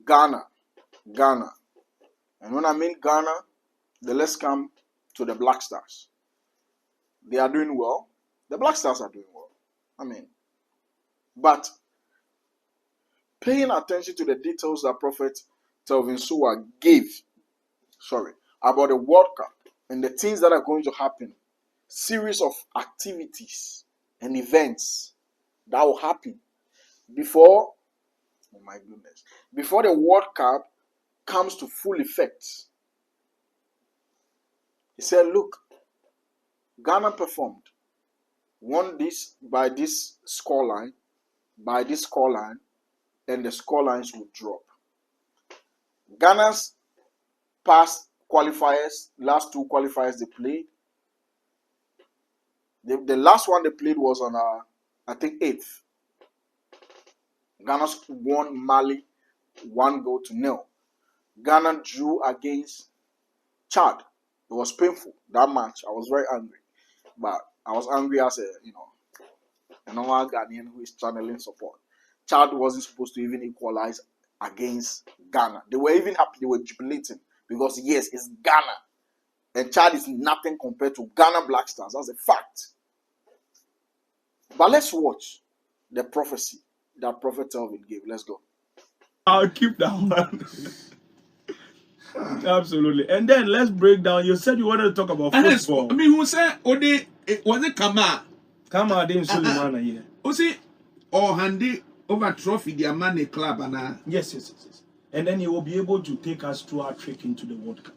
Ghana. And when I mean Ghana, then let's come to the Black Stars. They are doing well. The Black Stars are doing well. But paying attention to the details that Prophet Telvin Sowah gave, about the World Cup and the things that are going to happen, series of activities and events that will happen before the World Cup comes to full effect. He said, look, Ghana performed, won this by this scoreline, and the scorelines will drop. Ghana's past qualifiers, last two qualifiers they played, the last one they played was on, I think, 8th. Ghana won Mali 1-0. Ghana drew against Chad. It was painful, that match. I was very angry. But I was angry as a normal Ghanaian who is channeling support. Chad wasn't supposed to even equalize against Ghana. They were even happy, they were jubilating. Because yes, it's Ghana. And Chad is nothing compared to Ghana Black Stars. That's a fact. But let's watch the prophecy that Prophet Telvin gave. Let's go. I'll keep that one. Absolutely. And then let's break down. You said you wanted to talk about football. Who said, was it Kama? Kama didn't Suleiman here. Who said, or handy over trophy, the Amane club? Yes. And then he will be able to take us through our trek into the World Cup.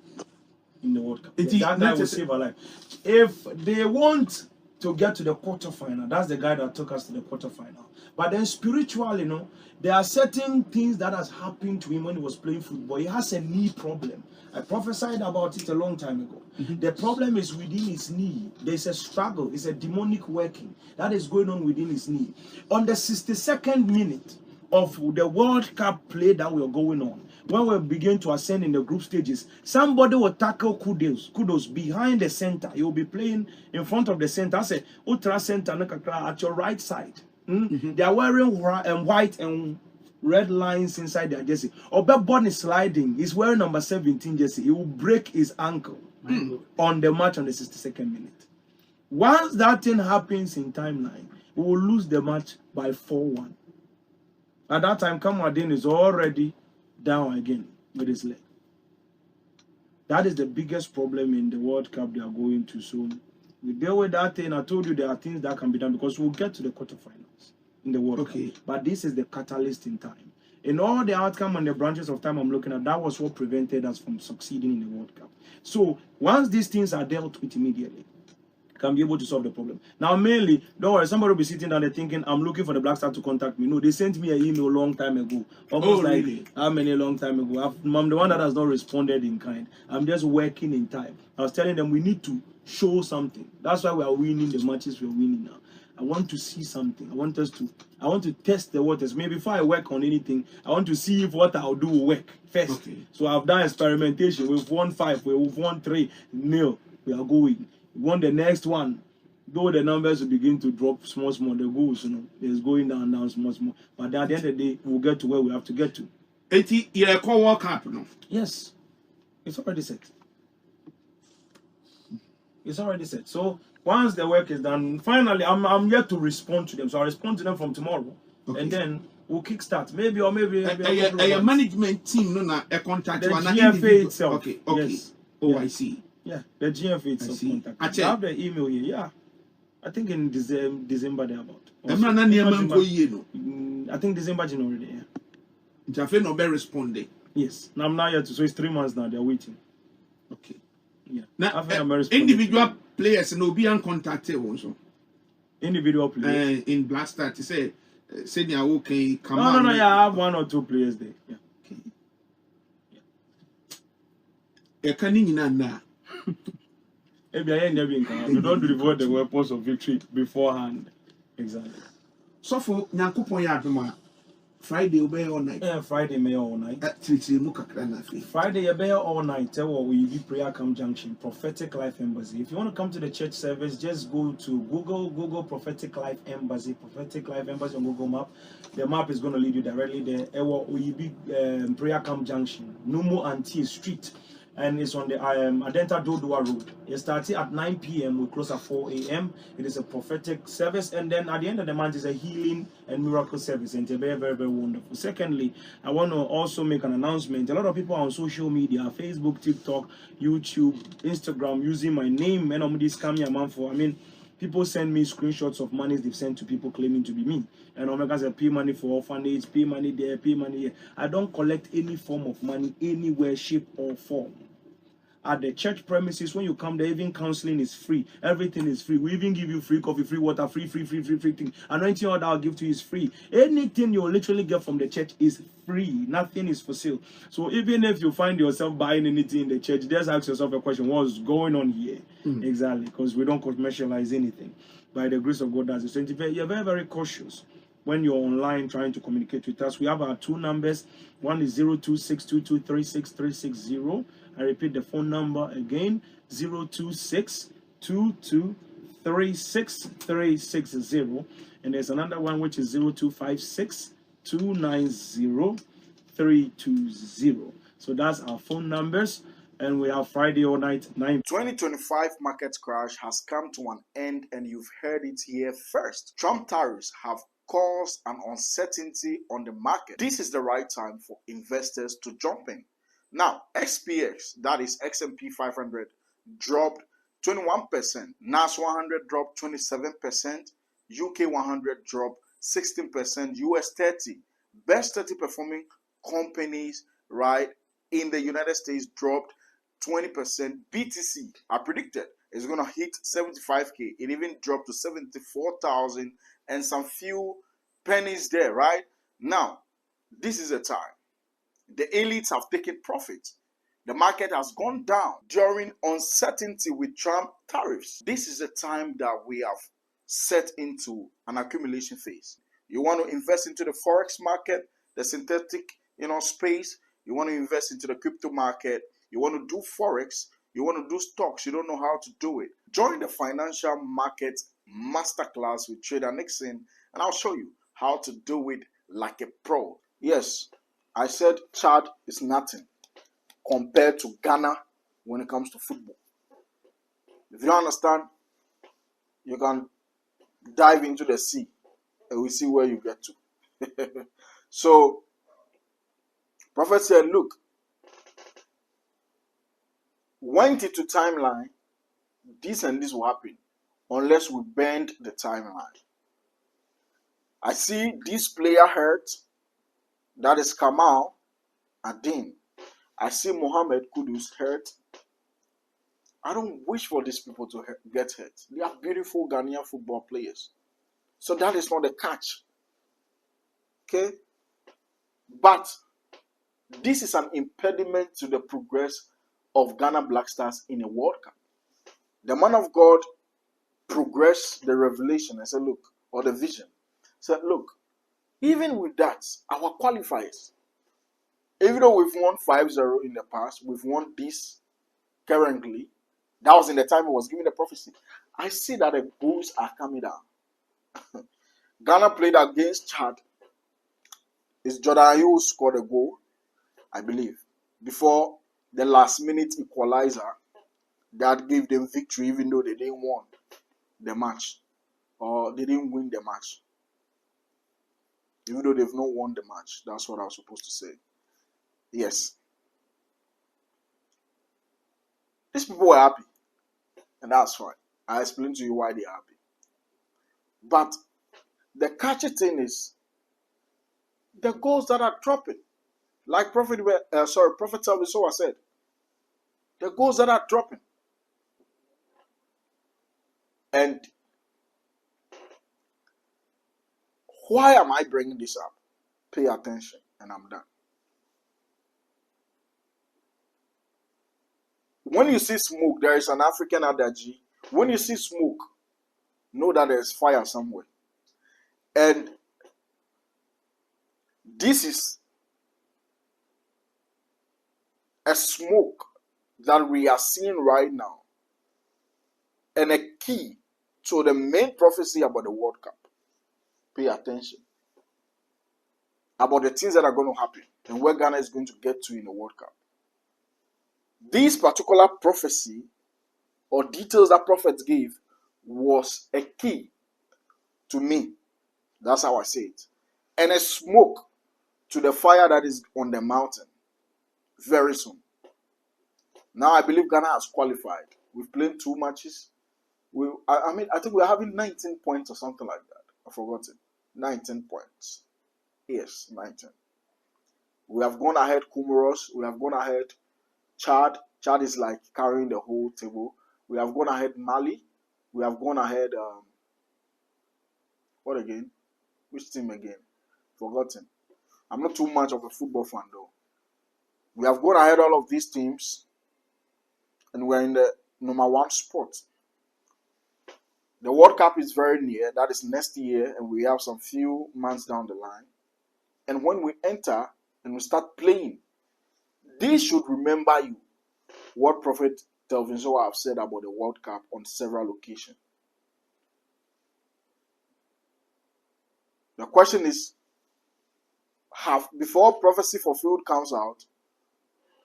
In the World Cup. That guy will save our life. If they want to get to the quarterfinal, that's the guy that took us to the quarterfinal. But then spiritually, there are certain things that has happened to him when he was playing football. He has a knee problem. I prophesied about it a long time ago. The problem is within his knee. There's a struggle. It's a demonic working that is going on within his knee. On the 62nd minute of the World Cup play that we are going on, when we begin to ascend in the group stages, somebody will tackle Kudos behind the center. He will be playing in front of the center. I say, ultra center at your right side. They are wearing white and red lines inside their jersey. Obebon is sliding. He's wearing number 17 jersey. He will break his ankle on the match on the 62nd minute. Once that thing happens in timeline, we will lose the match by 4-1. At that time, Kamadin is already down again with his leg. That is the biggest problem in the World Cup they are going to. So we deal with that thing. I told you there are things that can be done because we'll get to the quarterfinals in the World Cup. But this is the catalyst in time. In all the outcome and the branches of time I'm looking at, that was what prevented us from succeeding in the World Cup. So once these things are dealt with immediately, can be able to solve the problem. Now, mainly, don't worry, somebody will be sitting down there thinking, I'm looking for the Black Star to contact me. No, they sent me an email a long time ago. Almost really? How many long time ago? I'm the one that has not responded in kind. I'm just working in time. I was telling them we need to show something. That's why we are winning the matches we're winning now. I want to see something. I want to test the waters. Maybe before I work on anything, I want to see if what I'll do will work first. So I've done experimentation. We've won 5, we've won 3-0. We are going. We want the next one. Though the numbers will begin to drop small, the goals, it's going down, small. But at the end of the day, we'll get to where we have to get to. You're a WorldCup, no? Yes. It's already set. So once the work is done, finally, I'm yet to respond to them. So I'll respond to them from tomorrow. And then we'll kickstart. Maybe a management team, no, a contact. The GFA itself. Okay. Yes. I see. Yeah, the GFA itself contact. I have the email here. Yeah, I think in December they're about. I think December, January. Yeah. Jafe no be responding. Yes. Now I'm not yet. So it's 3 months now. They're waiting. Okay. Yeah. Now individual players no be contacted also. Individual players in Black Star to say they are okay. No. Yeah, I have 1 or 2 players there. Yeah. Okay. Yeah. You don't reward the weapons of victory beforehand. Exactly. So for Nyankopon ya adoma Friday obey all night. Friday may all night. Friday you bear all night. We be prayer camp junction, Prophetic Life Embassy. If you want to come to the church service, just go to Google Prophetic Life Embassy on Google Map. The map is going to lead you directly there. We be prayer camp junction, Numu Antie Street. And it's on the Adenta Dodua Road. It starts at 9 p.m. We close at 4 a.m. It is a prophetic service, and then at the end of the month is a healing and miracle service, and it's very, very, very wonderful. Secondly, I want to also make an announcement. A lot of people on social media, Facebook, TikTok, YouTube, Instagram, using my name, and I'm this coming a month for. People send me screenshots of monies they've sent to people claiming to be me. And Omega said, pay money for orphanage, pay money there, pay money here. I don't collect any form of money anywhere, shape, or form. At the church premises, when you come there, even counseling is free. Everything is free. We even give you free coffee, free water, free thing. Anointing oil that I'll give to you is free. Anything you'll literally get from the church is free. Nothing is for sale. So even if you find yourself buying anything in the church, just ask yourself a question: what's going on here? Exactly, because we don't commercialize anything. By the grace of God, that's it. So you're very, very cautious when you're online trying to communicate with us. We have our 2 numbers. One is 02622363660. I repeat the phone number again, 02622363660. And there's another one which is 0256290320. So that's our phone numbers. And we have Friday all night, 9. 2025 market crash has come to an end, and you've heard it here first. Trump tariffs have caused an uncertainty on the market. This is the right time for investors to jump in. Now, XPX, that is XMP 500, dropped 21%. NAS 100 dropped 27%. UK 100 dropped 16%. US 30, best 30 performing companies, right, in the United States dropped 20%. BTC, I predicted, is going to hit 75K. It even dropped to 74,000 and some few pennies there, right? Now, this is a time. The elites have taken profit. The market has gone down during uncertainty with Trump tariffs. This is a time that we have set into an accumulation phase. You want to invest into the forex market, the synthetic, space. You want to invest into the crypto market. You want to do forex. You want to do stocks. You don't know how to do it. Join the financial market masterclass with Trader Nixon, and I'll show you how to do it like a pro. Yes, I said Chad is nothing compared to Ghana when it comes to football. If you don't understand, you can dive into the sea and we see where you get to. So, Prophet said, look, went into timeline, this and this will happen unless we bend the timeline. I see this player hurt. That is Kamal Adin. I see Mohammed Kudus hurt. I don't wish for these people to get hurt. They are beautiful Ghanaian football players. So that is not the catch. Okay? But this is an impediment to the progress of Ghana Black Stars in a World Cup. The man of God progressed the revelation and said, look, or the vision. Said, look, even with that, our qualifiers, even though we've won 5-0 in the past, we've won this currently. That was in the time he was giving the prophecy. I see that the goals are coming down. Ghana played against Chad. It's Jordan Ayew who scored a goal, I believe, before the last minute equalizer that gave them victory, even though they didn't win the match. Or they didn't win the match. Even though they've not won the match. That's what I was supposed to say. Yes. These people were happy. And that's fine. I explained to you why they're happy. But the catchy thing is the goals that are dropping. Like Prophet Telvin Sowah said. The goals that are dropping. And why am I bringing this up? Pay attention and I'm done. When you see smoke, there is an African adage. When you see smoke, know that there is fire somewhere. And This is a smoke that we are seeing right now and a key to the main prophecy about the World Cup. Pay attention about the things that are going to happen and where Ghana is going to get to in the World Cup. This particular prophecy or details that prophets gave was a key to me. That's how I say it. And a smoke to the fire that is on the mountain very soon. Now I believe Ghana has qualified. We've played 2 matches. I think we're having 19 points or something like that. I've forgotten. 19 points. Yes, 19. We have gone ahead Comoros. We have gone ahead Chad. Chad is like carrying the whole table. We have gone ahead Mali. We have gone ahead, what again? Which team again? Forgotten. I'm not too much of a football fan though. We have gone ahead all of these teams and we're in the number 1 spot. The World Cup is very near. That is next year and we have some few months down the line. And when we enter and we start playing, they should remember you. What Prophet Telvin Sowah have said about the World Cup on several occasions. The question is, before prophecy fulfilled comes out,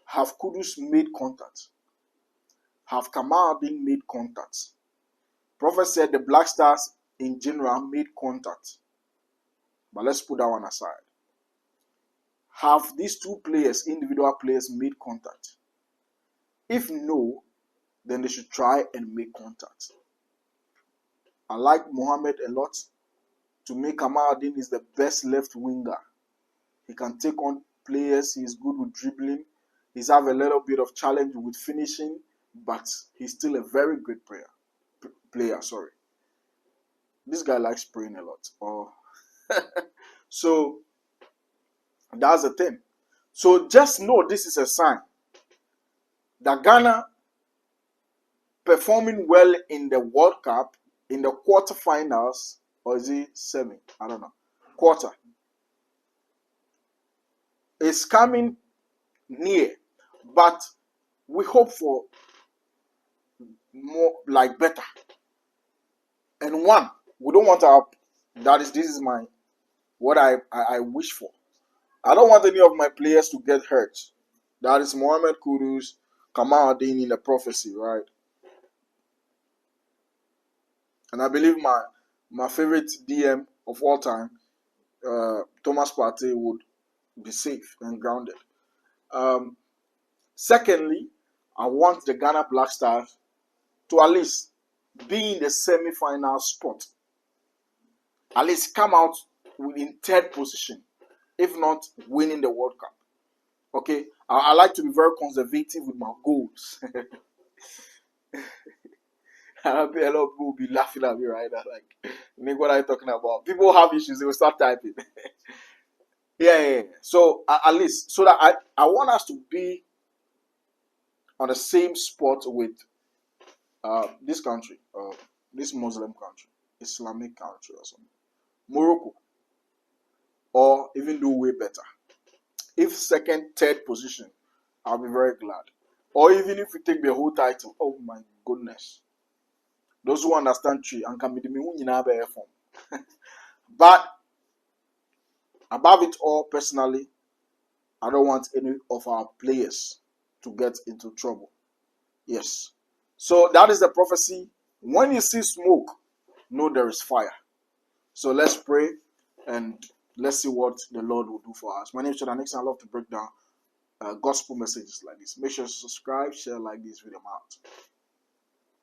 have Kudus made contact? Have Kamal Adin made contact? Prophet said the Black Stars in general made contact. But let's put that one aside. Have these 2 players, individual players, made contact? If no, then they should try and make contact. I like Mohammed a lot. To me, Kamal Adin is the best left winger. He can take on players. He's good with dribbling. He's have a little bit of challenge with finishing, but he's still a very great player. This guy likes praying a lot. So that's the thing. So just know this is a sign that Ghana performing well in the World Cup in the quarterfinals, or is it semi? I don't know. Quarter. It's coming near, but we hope for more, like better. And one, we don't want our, this is my, what I wish for. I don't want any of my players to get hurt. That is Mohamed Kudus, Kamal Adin in the prophecy, right? And I believe my favorite DM of all time, Thomas Partey, would be safe and grounded. Secondly, I want the Ghana Black Stars to at least be in the semi-final spot. At least come out in 3rd position, if not winning the World Cup. Okay, I like to be very conservative with my goals. A lot of people will be laughing at me right now. Like, Nick, what are you talking about? People have issues, they will start typing. Yeah. So at least, so that I want us to be on the same spot with this country, this Muslim country, Islamic country or something, Morocco, or even do way better. If 2nd, 3rd position, I'll be very glad. Or even if we take the whole title, oh my goodness. Those who understand tree and can be the meaning form. But above it all, personally, I don't want any of our players to get into trouble. Yes. So that is the prophecy. When you see smoke, know there is fire. So let's pray and let's see what the Lord will do for us. My name is Chad. Next time I love to break down gospel messages like this. Make sure to subscribe, share, like this video out.